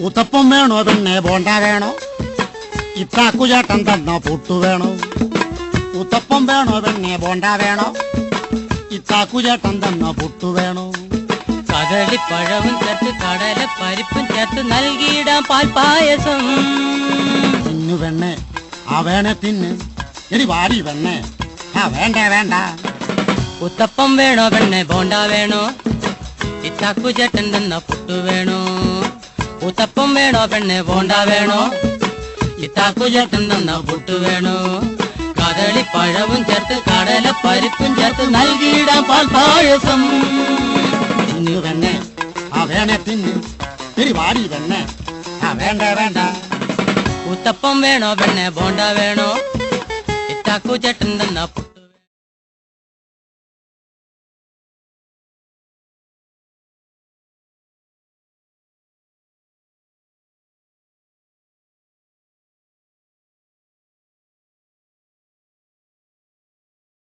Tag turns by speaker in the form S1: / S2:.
S1: ഉത്തപ്പം വേണോ പിന്നെ ബോണ്ട വേണോ? ഇത്താക്കു ചേട്ടൻ തന്ന പുട്ടു വേണോ? ഉത്തപ്പം വേണോ പിന്നെ ബോണ്ട വേണോ? ഇത്താക്കു ചേട്ടൻ തന്ന പുട്ടു വേണോ?
S2: കദളിപ്പഴവും ചേർത്ത് കടല പരിപ്പും ചേർത്ത് നൽകിയിടാം പാൽപ്പായസം.
S1: തിന്നു പെണ്ണെ ആ വേണേ തിന്ന്. എടി വാരി പെണ്ണെ ആ വേണ്ട വേണ്ട.
S2: ഉത്തപ്പം വേണോ പെണ്ണെ ബോണ്ട വേണോ? ഇത്താക്കു ചേട്ടൻ തന്ന പുട്ടു വേണോ? ഉത്തപ്പം വേണോ പെണ്ണെ ബോണ്ട വേണോ? ഇത്താക്കു ചേട്ടൻ തന്ന പുട്ടു വേണോ? കദളിപ്പഴവും ചേർത്ത് കടല പരിപ്പും ചേർത്ത് നൽകിയിടാം പാൽപ്പായസം.
S1: തിന്നു പെണ്ണെ ആ വേണേ തിന്ന്. എടി വാരി പെണ്ണെ ആ വേണ്ട വേണ്ട.
S2: ഉത്തപ്പം വേണോ പെണ്ണെ ബോണ്ട വേണോ? ഇത്താക്കു ചേട്ടൻ തന്ന പുട്ടു